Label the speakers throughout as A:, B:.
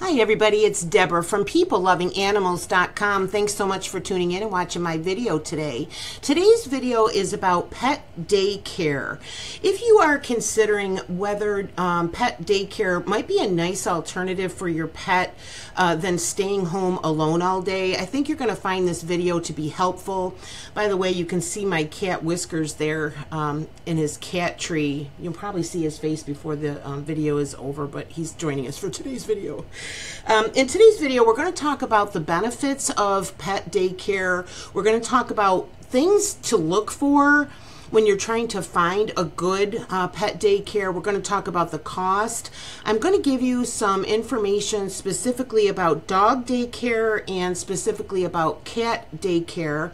A: Hi everybody, it's Deborah from PeopleLovingAnimals.com. Thanks so much for tuning in and watching my video today. Today's video is about pet daycare. If you are considering whether pet daycare might be a nice alternative for your pet than staying home alone all day, I think you're going to find this video to be helpful. By the way, you can see my cat Whiskers there in his cat tree. You'll probably see his face before the video is over, but he's joining us for today's video. In today's video, we're going to talk about the benefits of pet daycare. We're going to talk about things to look for when you're trying to find a good pet daycare. We're going to talk about the cost. I'm going to give you some information specifically about dog daycare and specifically about cat daycare.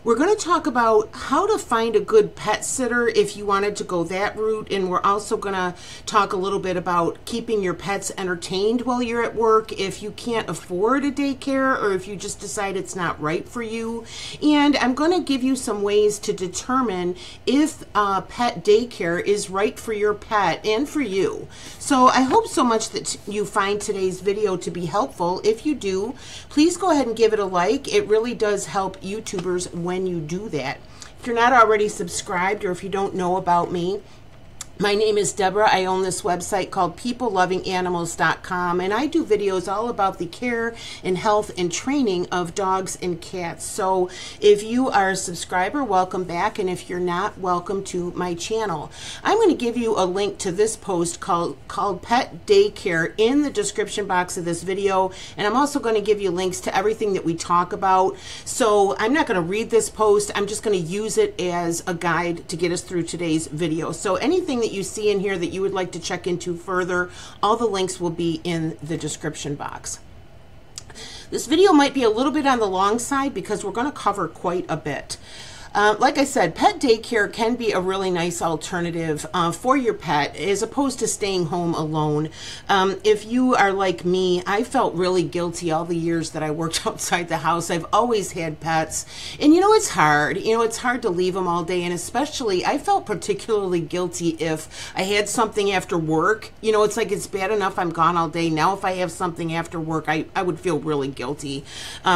A: We're going to talk about how to find a good pet sitter if you wanted to go that route, and we're also going to talk a little bit about keeping your pets entertained while you're at work if you can't afford a daycare or if you just decide it's not right for you. And I'm going to give you some ways to determine if pet daycare is right for your pet and for you. So I hope so much that you find today's video to be helpful. If you do, please go ahead and give it a like. It really does help YouTubers when you do that. If you're not already subscribed or if you don't know about me, my name is Deborah. I own this website called PeopleLovingAnimals.com, and I do videos all about the care and health and training of dogs and cats. So if you are a subscriber, welcome back, and if you're not, welcome to my channel. I'm going to give you a link to this post called Pet Daycare in the description box of this video, and I'm also going to give you links to everything that we talk about. So I'm not going to read this post. I'm just going to use it as a guide to get us through today's video. So anything that you see in here that you would like to check into further, all the links will be in the description box. This video might be a little bit on the long side because we're going to cover quite a bit. Like I said, pet daycare can be a really nice alternative for your pet as opposed to staying home alone. If you are like me, I felt really guilty all the years that I worked outside the house. I've always had pets, and you know, it's hard. You know, it's hard to leave them all day, and especially I felt particularly guilty if I had something after work. You know, it's like it's bad enough I'm gone all day. Now if I have something after work, I would feel really guilty.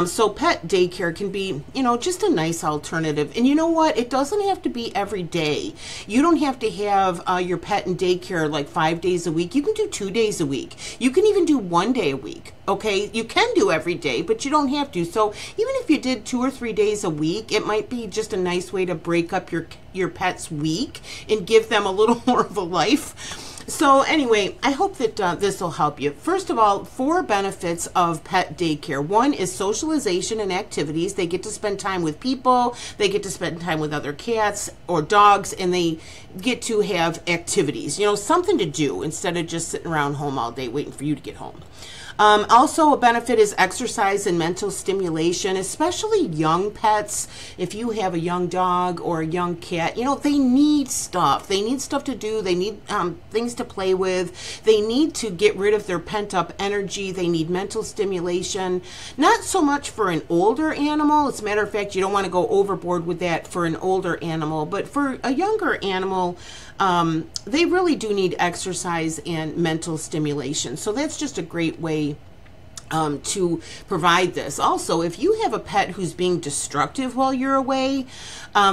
A: So pet daycare can be, you know, just a nice alternative. And you know what? It doesn't have to be every day. You don't have to have your pet in daycare like 5 days a week. You can do 2 days a week. You can even do 1 day a week. Okay, you can do every day, but you don't have to. So even if you did 2 or 3 days a week, it might be just a nice way to break up your pet's week and give them a little more of a life. So anyway, I hope that this will help you. First of all, 4 benefits of pet daycare. 1 is socialization and activities. They get to spend time with people, they get to spend time with other cats or dogs, and they get to have activities, you know, something to do instead of just sitting around home all day waiting for you to get home. Also, a benefit is exercise and mental stimulation, especially young pets. If you have a young dog or a young cat, you know, they need stuff. They need stuff to do. They need things to play with. They need to get rid of their pent-up energy. They need mental stimulation. Not so much for an older animal. As a matter of fact, you don't want to go overboard with that for an older animal. But for a younger animal, they really do need exercise and mental stimulation. So that's just a great way to provide this. Also, if you have a pet who's being destructive while you're away,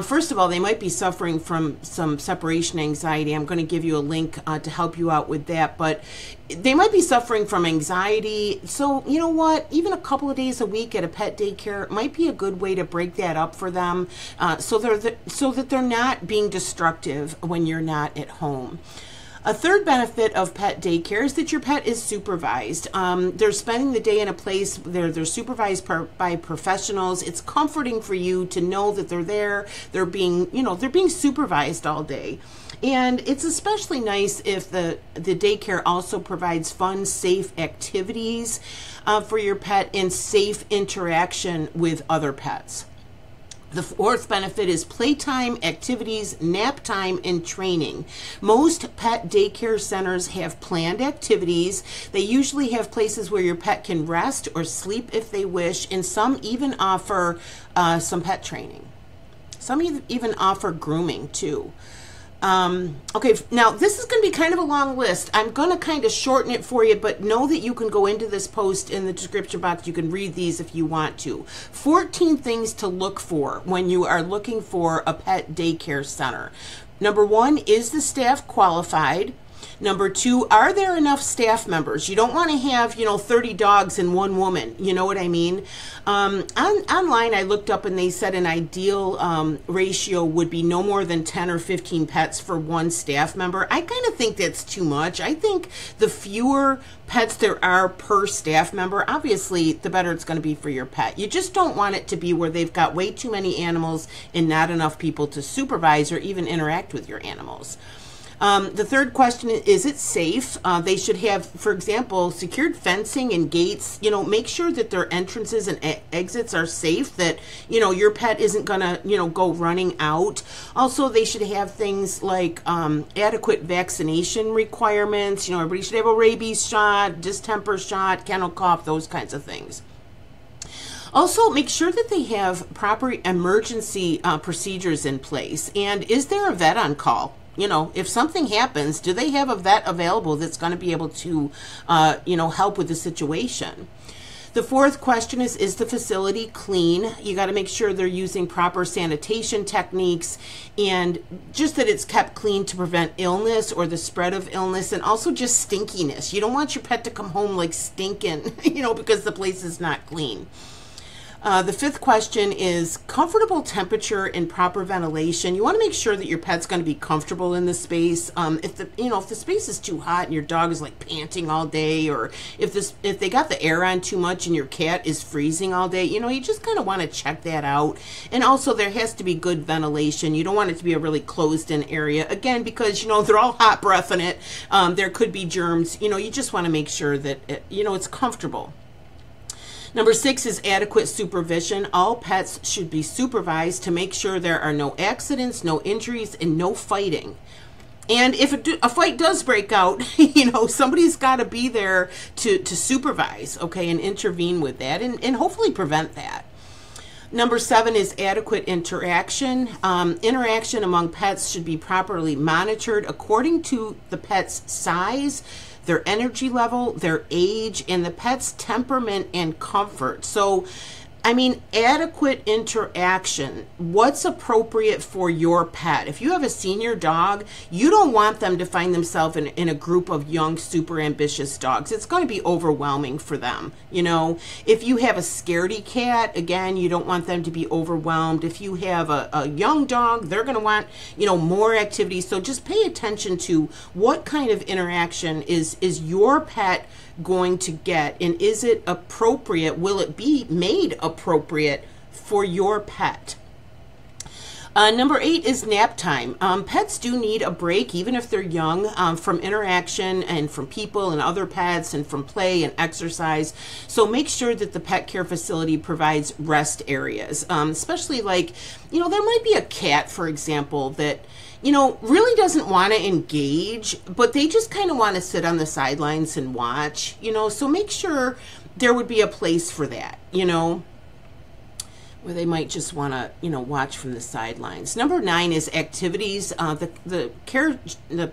A: first of all, they might be suffering from some separation anxiety. I'm going to give you a link to help you out with that, but they might be suffering from anxiety. So you know what, even a couple of days a week at a pet daycare might be a good way to break that up for them, so that they're not being destructive when you're not at home. A third benefit of pet daycare is that your pet is supervised. They're spending the day in a place where they're supervised by professionals. It's comforting for you to know that they're there. They're being, you know, they're being supervised all day. And it's especially nice if the daycare also provides fun, safe activities for your pet and safe interaction with other pets. The 4th benefit is playtime, activities, nap time, and training. Most pet daycare centers have planned activities. They usually have places where your pet can rest or sleep if they wish, and some even offer some pet training. Some even offer grooming too. Okay, now this is going to be kind of a long list. I'm going to kind of shorten it for you, but know that you can go into this post in the description box. You can read these if you want to. 14 things to look for when you are looking for a pet daycare center. Number 1, is the staff qualified? Number 2, are there enough staff members? You don't want to have, 30 dogs and 1 woman. You know what I mean? Online, I looked up and they said an ideal ratio would be no more than 10 or 15 pets for 1 staff member. I kind of think that's too much. I think the fewer pets there are per staff member, obviously, the better it's going to be for your pet. You just don't want it to be where they've got way too many animals and not enough people to supervise or even interact with your animals. The third question is it safe? They should have, for example, secured fencing and gates. Make sure that their entrances and exits are safe, that, your pet isn't going to, go running out. Also, they should have things like adequate vaccination requirements. Everybody should have a rabies shot, distemper shot, kennel cough, those kinds of things. Also, make sure that they have proper emergency procedures in place. And is there a vet on call? If something happens, do they have a vet available that's going to be able to, help with the situation? The fourth question is the facility clean? You got to make sure they're using proper sanitation techniques and just that it's kept clean to prevent illness or the spread of illness, and also just stinkiness. You don't want your pet to come home like stinking, because the place is not clean. The fifth question is comfortable temperature and proper ventilation. You want to make sure that your pet's going to be comfortable in the space. If the space is too hot and your dog is like panting all day, or if they got the air on too much and your cat is freezing all day, you just kind of want to check that out. And also there has to be good ventilation. You don't want it to be a really closed-in area, again, because they're all hot breathing it. There could be germs. You just want to make sure that it's comfortable. Number 6 is adequate supervision. All pets should be supervised to make sure there are no accidents, no injuries, and no fighting. And if a fight does break out, somebody's got to be there to supervise, okay, and intervene with that and hopefully prevent that. Number 7 is adequate interaction. Interaction among pets should be properly monitored according to the pet's size, their energy level, their age, and the pet's temperament and comfort. So, adequate interaction. What's appropriate for your pet? If you have a senior dog, you don't want them to find themselves in a group of young, super ambitious dogs. It's going to be overwhelming for them. If you have a scaredy cat, again, you don't want them to be overwhelmed. If you have a young dog, they're going to want, more activity. So just pay attention to what kind of interaction is your pet going to get, and is it appropriate? Will it be made appropriate for your pet? Number 8 is nap time. Pets do need a break, even if they're young, from interaction and from people and other pets and from play and exercise. So make sure that the pet care facility provides rest areas, especially like, there might be a cat, for example, that really doesn't want to engage, but they just kind of want to sit on the sidelines and watch, so make sure there would be a place for that, where they might just want to, watch from the sidelines. Number 9 is activities. The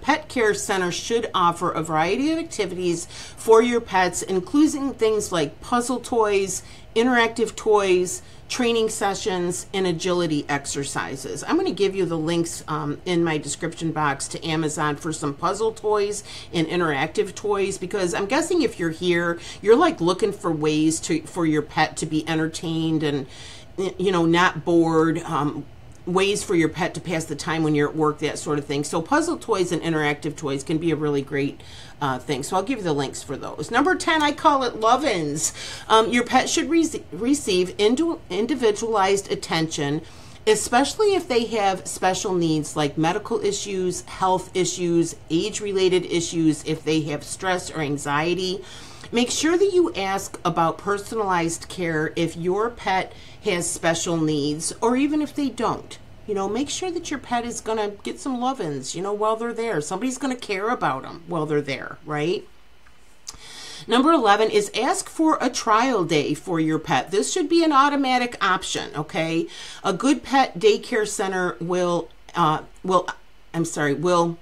A: pet care center should offer a variety of activities for your pets, including things like puzzle toys, interactive toys, training sessions, and agility exercises. I'm going to give you the links in my description box to Amazon for some puzzle toys and interactive toys, because I'm guessing if you're here, you're like looking for ways for your pet to be entertained and not bored, ways for your pet to pass the time when you're at work, that sort of thing. So puzzle toys and interactive toys can be a really great thing. So I'll give you the links for those. Number 10, I call it love-ins. Your pet should receive individualized attention, especially if they have special needs like medical issues, health issues, age-related issues, if they have stress or anxiety. Make sure that you ask about personalized care if your pet has special needs, or even if they don't. Make sure that your pet is going to get some love-ins, while they're there. Somebody's going to care about them while they're there, right? Number 11 is ask for a trial day for your pet. This should be an automatic option, okay? A good pet daycare center will will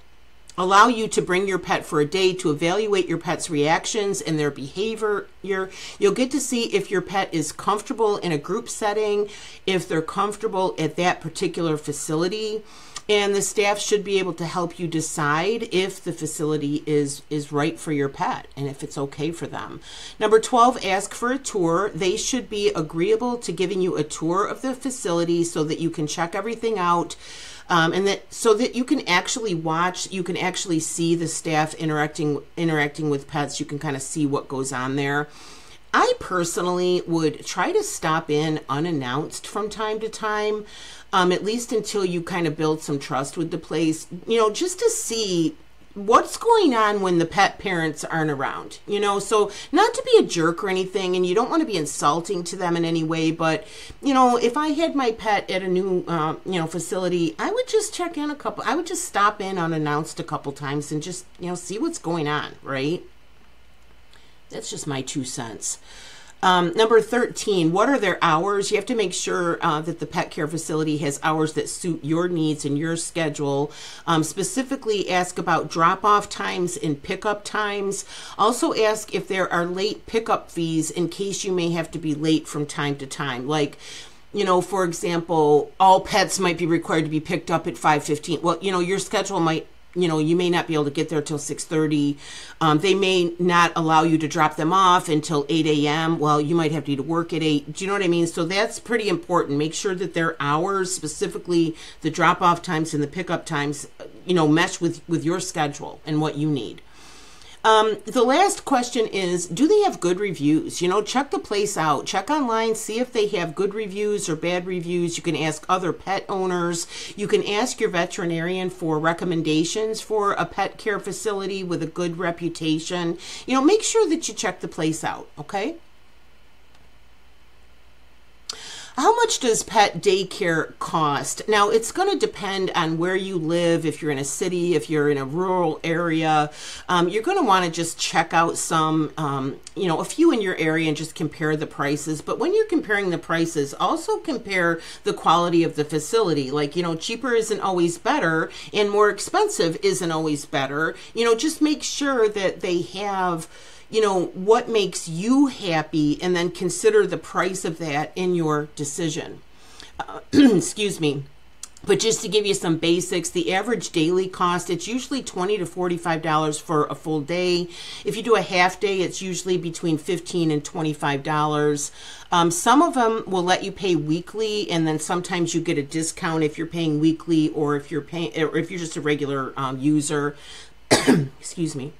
A: allow you to bring your pet for a day to evaluate your pet's reactions and their behavior. You'll get to see if your pet is comfortable in a group setting, if they're comfortable at that particular facility, and the staff should be able to help you decide if the facility is right for your pet and if it's okay for them. Number 12, ask for a tour. They should be agreeable to giving you a tour of the facility so that you can check everything out. So that you can actually watch, you can actually see the staff interacting with pets. You can kind of see what goes on there. I personally would try to stop in unannounced from time to time, at least until you kind of build some trust with the place, just to see what's going on when the pet parents aren't around, so not to be a jerk or anything, and you don't want to be insulting to them in any way, but, if I had my pet at a new, facility, I would just check in I would just stop in unannounced a couple times and just, see what's going on, right? That's just my 2 cents. Number 13, what are their hours? You have to make sure that the pet care facility has hours that suit your needs and your schedule. Specifically, ask about drop-off times and pickup times. Also ask if there are late pickup fees in case you may have to be late from time to time. Like, for example, all pets might be required to be picked up at 5:15. Well, your schedule might, you may not be able to get there till 6:30. They may not allow you to drop them off until 8 a.m. Well, you might have to work at 8. Do you know what I mean? So that's pretty important. Make sure that their hours, specifically the drop-off times and the pickup times, mesh with your schedule and what you need. The last question is, do they have good reviews? Check the place out. Check online, see if they have good reviews or bad reviews. You can ask other pet owners. You can ask your veterinarian for recommendations for a pet care facility with a good reputation. Make sure that you check the place out, okay? How much does pet daycare cost? Now, it's going to depend on where you live. If you're in a city, if you're in a rural area, you're going to want to just check out some, a few in your area and just compare the prices. But when you're comparing the prices, also compare the quality of the facility. Like, cheaper isn't always better and more expensive isn't always better. Just make sure that they have what makes you happy, and then consider the price of that in your decision. Excuse me. But just to give you some basics, the average daily cost, it's usually $20 to $45 for a full day. If you do a half day, it's usually between $15 and $25. Some of them will let you pay weekly, and then sometimes you get a discount if you're paying weekly, or if you're just a regular user. Excuse me.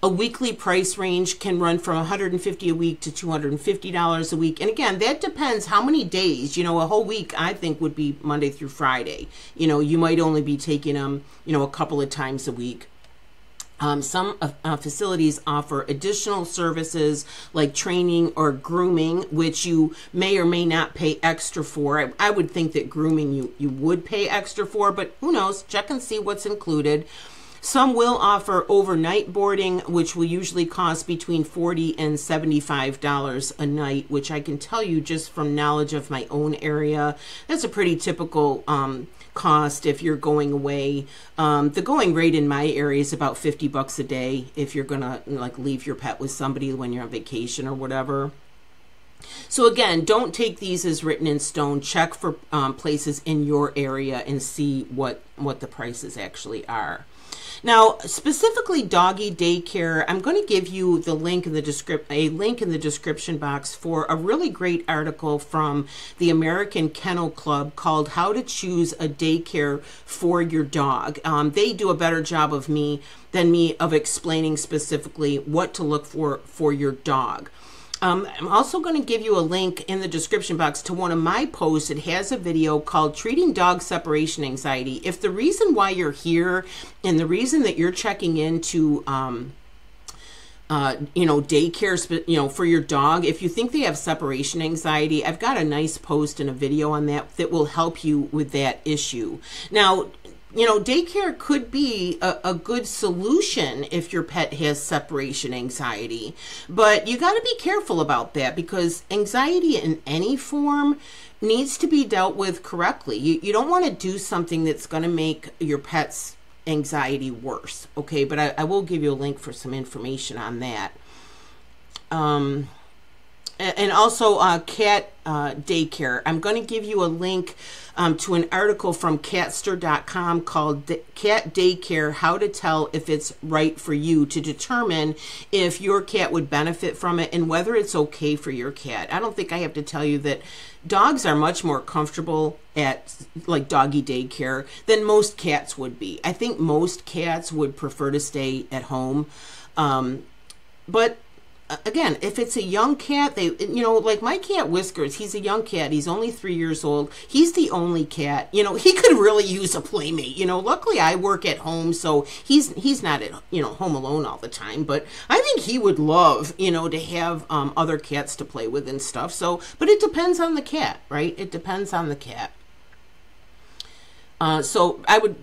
A: A weekly price range can run from $150 a week to $250 a week. And again, that depends how many days. A whole week, I think, would be Monday through Friday. You might only be taking them, a couple of times a week. Some facilities offer additional services like training or grooming, which you may or may not pay extra for. I would think that grooming you would pay extra for, but who knows? Check and see what's included. Some will offer overnight boarding, which will usually cost between $40 and $75 a night, which I can tell you just from knowledge of my own area, that's a pretty typical cost if you're going away. The going rate in my area is about $50 a day if you're gonna leave your pet with somebody when you're on vacation or whatever. So again, don't take these as written in stone. Check for places in your area and see what the prices actually are. Now, specifically doggy daycare, I'm going to give you the link in the description box for a really great article from the American Kennel Club called "How to Choose a Daycare for Your Dog." They do a better job than me of explaining specifically what to look for your dog. I'm also going to give you a link in the description box to one of my posts. It has a video called Treating Dog Separation Anxiety. If the reason why you're here and the reason that you're checking into daycare, for your dog, if you think they have separation anxiety, I've got a nice post and a video on that will help you with that issue. Now, daycare could be a good solution if your pet has separation anxiety, but you got to be careful about that, because anxiety in any form needs to be dealt with correctly. You don't want to do something that's going to make your pet's anxiety worse, okay? But I will give you a link for some information on that. And also cat daycare. I'm going to give you a link to an article from catster.com called Cat Daycare, How to Tell If It's Right for You, to determine if your cat would benefit from it and whether it's okay for your cat. I don't think I have to tell you that dogs are much more comfortable at like doggy daycare than most cats would be. I think most cats would prefer to stay at home. But again, if it's a young cat, like my cat Whiskers, he's a young cat. He's only 3 years old. He's the only cat, he could really use a playmate. Luckily I work at home, so he's not at, home alone all the time. But I think he would love, to have other cats to play with and stuff. So, but it depends on the cat, right? It depends on the cat. So I would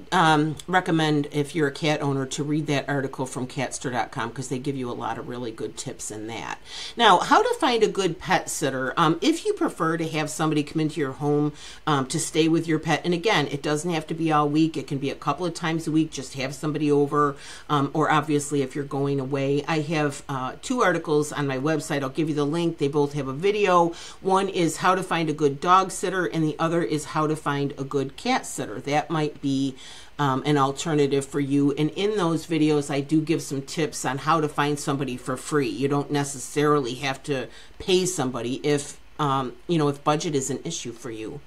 A: recommend, if you're a cat owner, to read that article from catster.com, because they give you a lot of really good tips in that. Now, how to find a good pet sitter. If you prefer to have somebody come into your home to stay with your pet, and again, it doesn't have to be all week. It can be a couple of times a week. Just have somebody over, or obviously if you're going away. I have 2 articles on my website. I'll give you the link. They both have a video. One is how to find a good dog sitter, and the other is how to find a good cat sitter. That might be an alternative for you. And in those videos, I do give some tips on how to find somebody for free. You don't necessarily have to pay somebody if, if budget is an issue for you.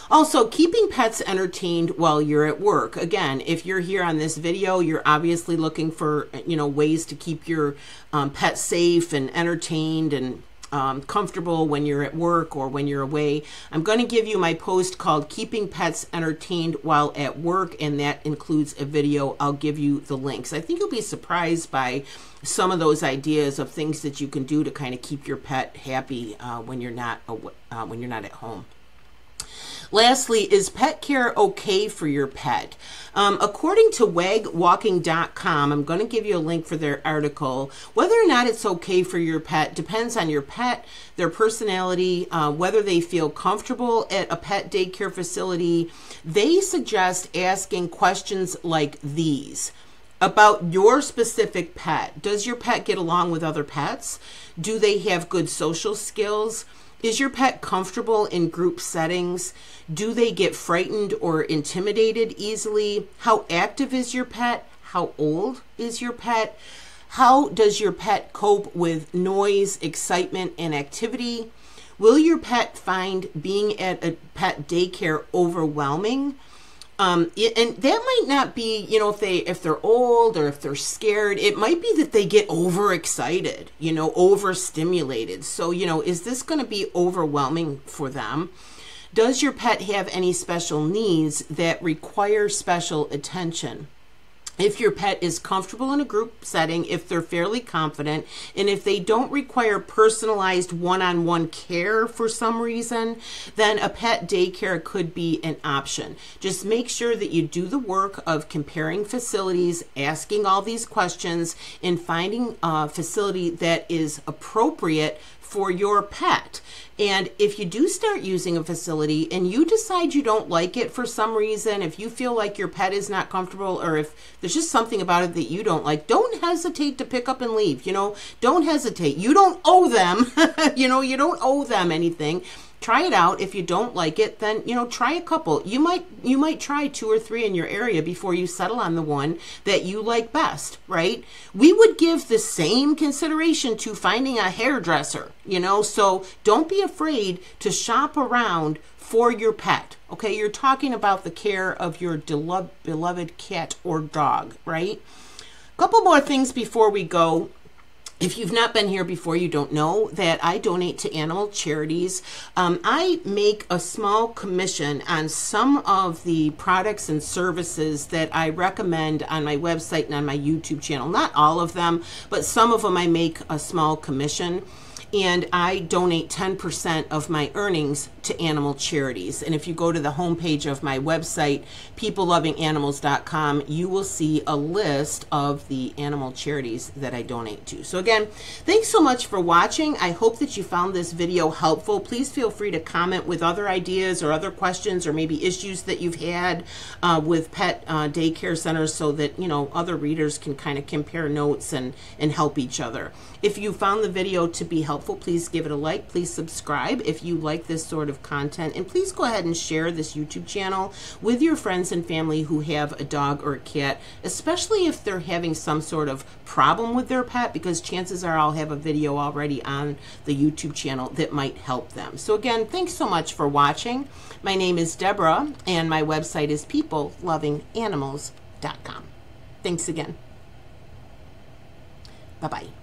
A: Also, keeping pets entertained while you're at work. Again, if you're here on this video, you're obviously looking for, ways to keep your pet safe and entertained and comfortable when you're at work or when you're away. I'm going to give you my post called Keeping Pets Entertained While at Work, and that includes a video. I'll give you the links. I think you'll be surprised by some of those ideas of things that you can do to kind of keep your pet happy when you're not at home. Lastly, is pet care okay for your pet? According to wagwalking.com, I'm going to give you a link for their article. Whether or not it's okay for your pet depends on your pet, their personality, whether they feel comfortable at a pet daycare facility. They suggest asking questions like these about your specific pet. Does your pet get along with other pets? Do they have good social skills? Is your pet comfortable in group settings? Do they get frightened or intimidated easily? How active is your pet? How old is your pet? How does your pet cope with noise, excitement, and activity? Will your pet find being at a pet daycare overwhelming? And that might not be, if they're old or if they're scared. It might be that they get overexcited, overstimulated. So, is this going to be overwhelming for them? Does your pet have any special needs that require special attention? If your pet is comfortable in a group setting, if they're fairly confident, and if they don't require personalized one-on-one care for some reason, then a pet daycare could be an option. Just make sure that you do the work of comparing facilities, asking all these questions, and finding a facility that is appropriate for your pet. And if you do start using a facility and you decide you don't like it for some reason, if you feel like your pet is not comfortable, or if there's just something about it that you don't like, don't hesitate to pick up and leave. Don't hesitate. You don't owe them, you don't owe them anything. Try it out. If you don't like it, then, try a couple. You might try 2 or 3 in your area before you settle on the one that you like best, right? We would give the same consideration to finding a hairdresser, so don't be afraid to shop around for your pet, okay? You're talking about the care of your beloved cat or dog, right? A couple more things before we go. If you've not been here before, you don't know that I donate to animal charities. I make a small commission on some of the products and services that I recommend on my website and on my YouTube channel. Not all of them, but some of them I make a small commission. And I donate 10% of my earnings to animal charities. And if you go to the homepage of my website, peoplelovinganimals.com, you will see a list of the animal charities that I donate to. So again, again, thanks so much for watching. I hope that you found this video helpful. Please feel free to comment with other ideas or other questions or maybe issues that you've had with pet daycare centers, so that, you know, other readers can kind of compare notes and help each other. If you found the video to be helpful, please give it a like. Please subscribe if you like this sort of content. And please go ahead and share this YouTube channel with your friends and family who have a dog or a cat, especially if they're having some sort of problem with their pet, because chances are I'll have a video already on the YouTube channel that might help them. So again, thanks so much for watching. My name is Deborah, and my website is peoplelovinganimals.com. Thanks again. Bye-bye.